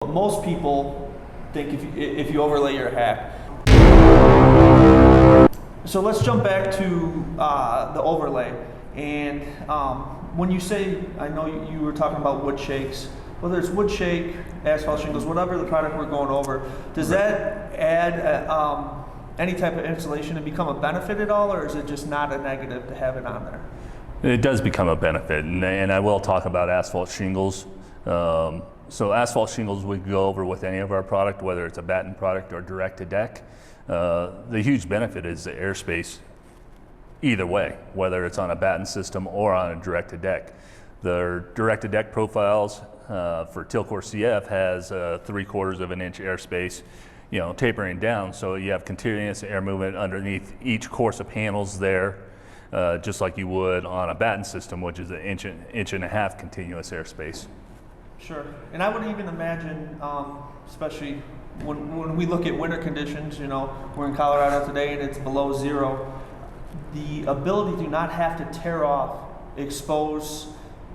Most people think if you overlay your hack. So let's jump back to the overlay. And when you say, I know you were talking about wood shakes, whether it's wood shake, asphalt shingles, whatever the product we're going over, does that add any type of insulation and become a benefit at all, or is it just not a negative to have it on there? It does become a benefit, and I will talk about asphalt shingles. So asphalt shingles we go over with any of our product, whether it's a batten product or direct to deck. The huge benefit is the airspace either way, whether it's on a batten system or on a direct to deck. The direct to deck profiles for Tilcor CF has 3/4 of an inch airspace, tapering down, so you have continuous air movement underneath each course of panels there, just like you would on a batten system, which is an inch and a half continuous airspace. Sure, and I would even imagine, especially when we look at winter conditions, we're in Colorado today and it's below zero, the ability to not have to tear off, expose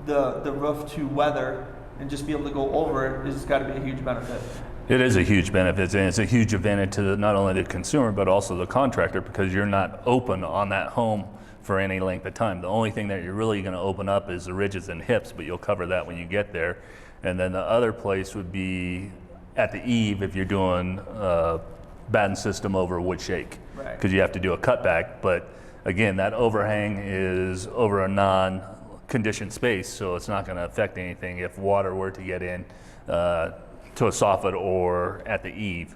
the roof to weather and just be able to go over it has got to be a huge benefit. It is a huge benefit, and it's a huge advantage to not only the consumer but also the contractor, because you're not open on that home for any length of time. The only thing that you're really going to open up is the ridges and hips, but you'll cover that when you get there. And then the other place would be at the eave if you're doing a batten system over a wood shake, because you have to do a cutback. But again, that overhang is over a non-conditioned space, so it's not going to affect anything if water were to get in to a soffit or at the eave.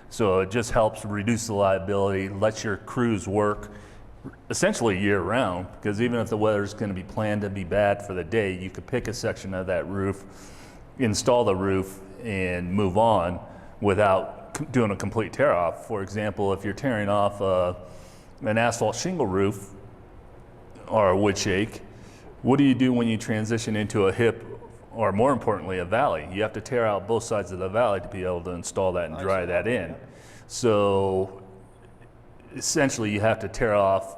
So it just helps reduce the liability, lets your crews work essentially year round, because even if the weather's going to be planned to be bad for the day, you could pick a section of that roof, install the roof, and move on without doing a complete tear off. For example, if you're tearing off an asphalt shingle roof or a wood shake, what do you do when you transition into a hip, or more importantly a valley? You have to tear out both sides of the valley to be able to install that and dry that in. So essentially you have to tear off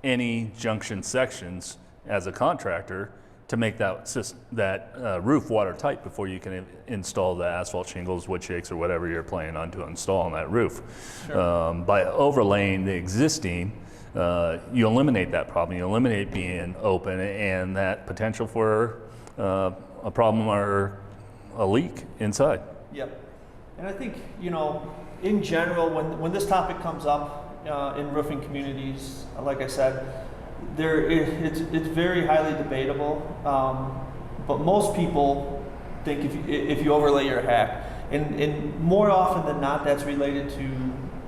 any junction sections as a contractor to make that roof watertight before you can install the asphalt shingles, wood shakes, or whatever you're planning on to install on that roof. Sure. By overlaying the existing, you eliminate that problem. You eliminate being open and that potential for a problem or a leak inside. Yep. And I think, in general, when this topic comes up in roofing communities, like I said, it's very highly debatable, but most people think if you overlay your hack, and more often than not, that's related to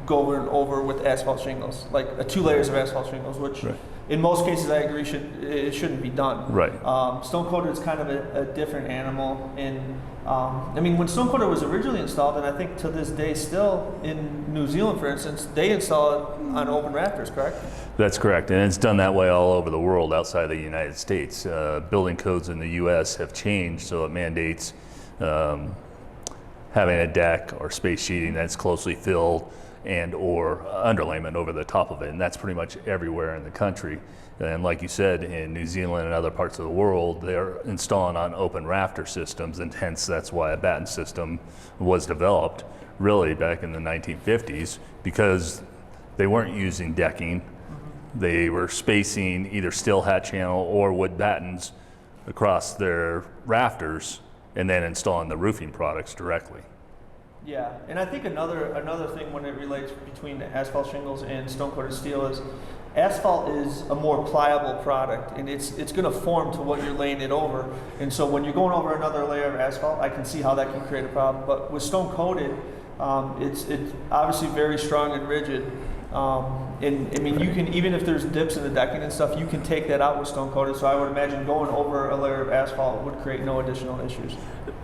go over with asphalt shingles, like 2 layers of asphalt shingles, which in most cases I agree it shouldn't be done. Right. Stone coated is kind of a different animal, and when stone coated was originally installed, and I think to this day still in New Zealand, for instance, they install it on open rafters, correct? That's correct, and it's done that way all over the world outside the United States. Building codes in the U.S. have changed, so it mandates having a deck or space sheeting that's closely filled and or underlayment over the top of it, and that's pretty much everywhere in the country. And like you said, in New Zealand and other parts of the world, they're installing on open rafter systems, and hence that's why a batten system was developed really back in the 1950s, because they weren't using decking. They were spacing either steel hat channel or wood battens across their rafters and then installing the roofing products directly. Yeah, and I think another thing when it relates between asphalt shingles and stone coated steel is asphalt is a more pliable product, and it's going to form to what you're laying it over. And so when you're going over another layer of asphalt, I can see how that can create a problem. But with stone coated, it's obviously very strong and rigid. You can, even if there's dips in the decking and stuff, you can take that out with stone coated. So I would imagine going over a layer of asphalt would create no additional issues.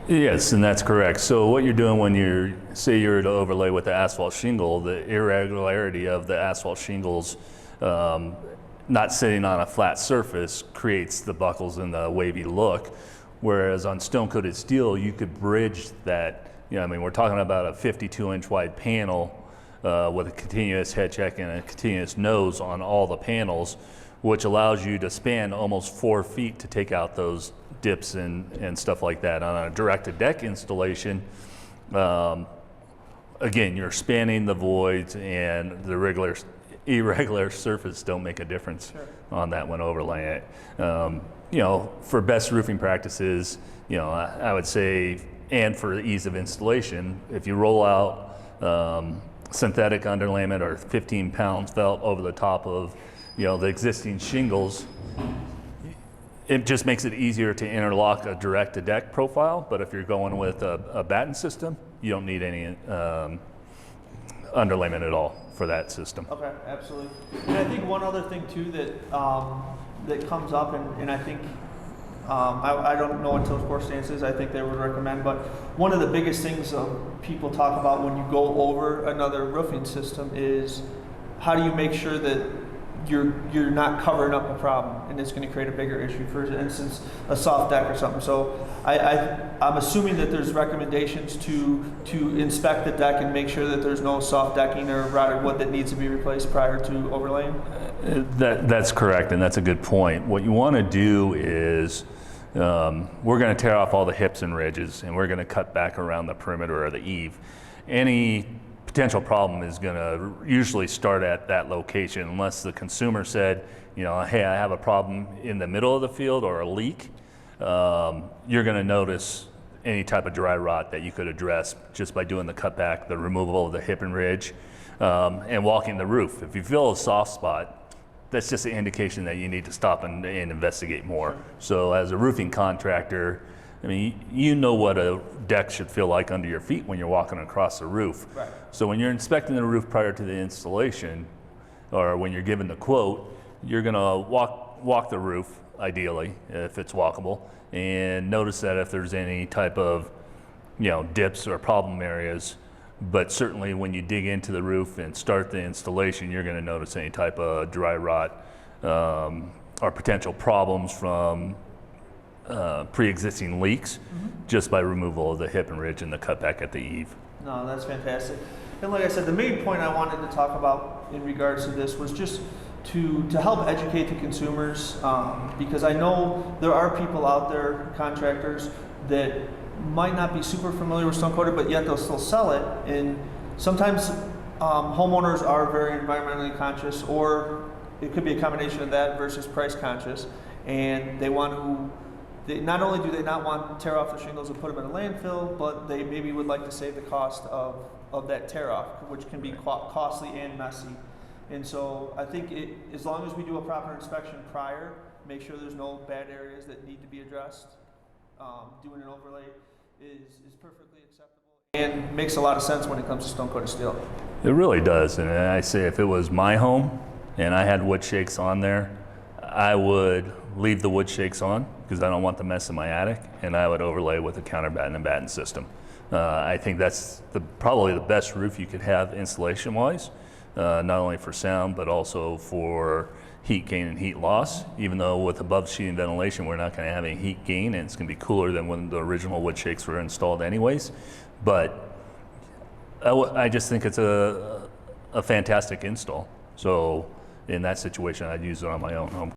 Yes, and that's correct. So what you're doing when you're to overlay with the asphalt shingle, the irregularity of the asphalt shingles not sitting on a flat surface creates the buckles and the wavy look. Whereas on stone coated steel, you could bridge that. We're talking about a 52-inch wide panel with a continuous head check and a continuous nose on all the panels, which allows you to span almost 4 feet to take out those dips and stuff like that. On a direct-to-deck installation, Again, you're spanning the voids, and the irregular surface don't make a difference on that when overlaying it. For best roofing practices, I would say, and for the ease of installation, if you roll out synthetic underlayment or 15-pound felt over the top of, the existing shingles, it just makes it easier to interlock a direct-to-deck profile. But if you're going with a batten system, you don't need any underlayment at all for that system. Okay, absolutely. And I think one other thing too that comes up, and I think I don't know until Corestances, I think they would recommend, but one of the biggest things people talk about when you go over another roofing system is how do you make sure that you're not covering up a problem and it's going to create a bigger issue. For instance, a soft deck or something. So I'm assuming that there's recommendations to inspect the deck and make sure that there's no soft decking or rotted wood that needs to be replaced prior to overlaying. That's correct, and that's a good point. What you want to do is we're going to tear off all the hips and ridges, and we're going to cut back around the perimeter of the eave. Any potential problem is going to usually start at that location, unless the consumer said, hey, I have a problem in the middle of the field or a leak. You're going to notice any type of dry rot that you could address just by doing the cutback, the removal of the hip and ridge, and walking the roof. If you feel a soft spot, that's just an indication that you need to stop and investigate more. So as a roofing contractor, you know what a deck should feel like under your feet when you're walking across the roof. Right. So when you're inspecting the roof prior to the installation, or when you're given the quote, you're gonna walk the roof, ideally, if it's walkable, and notice that if there's any type of, dips or problem areas. But certainly when you dig into the roof and start the installation, you're gonna notice any type of dry rot or potential problems from pre-existing leaks just by removal of the hip and ridge and the cutback at the eave. No, that's fantastic. And like I said, the main point I wanted to talk about in regards to this was just to help educate the consumers, because I know there are people out there, contractors, that might not be super familiar with stone coated, but yet they'll still sell it. And sometimes homeowners are very environmentally conscious, or it could be a combination of that versus price conscious, and they want to. Not only do they not want to tear off the shingles and put them in a landfill, but they maybe would like to save the cost of that tear off, which can be costly and messy. And so I think as long as we do a proper inspection prior, make sure there's no bad areas that need to be addressed, doing an overlay is perfectly acceptable and makes a lot of sense when it comes to stone coated steel. It really does. And I say if it was my home and I had wood shakes on there, I would leave the wood shakes on because I don't want the mess in my attic, and I would overlay with a counterbatten and batten system. I think that's probably the best roof you could have insulation-wise, not only for sound but also for heat gain and heat loss. Even though with above sheeting ventilation we're not going to have any heat gain, and it's going to be cooler than when the original wood shakes were installed anyways. But I just think it's a fantastic install. So in that situation, I'd use it on my own home.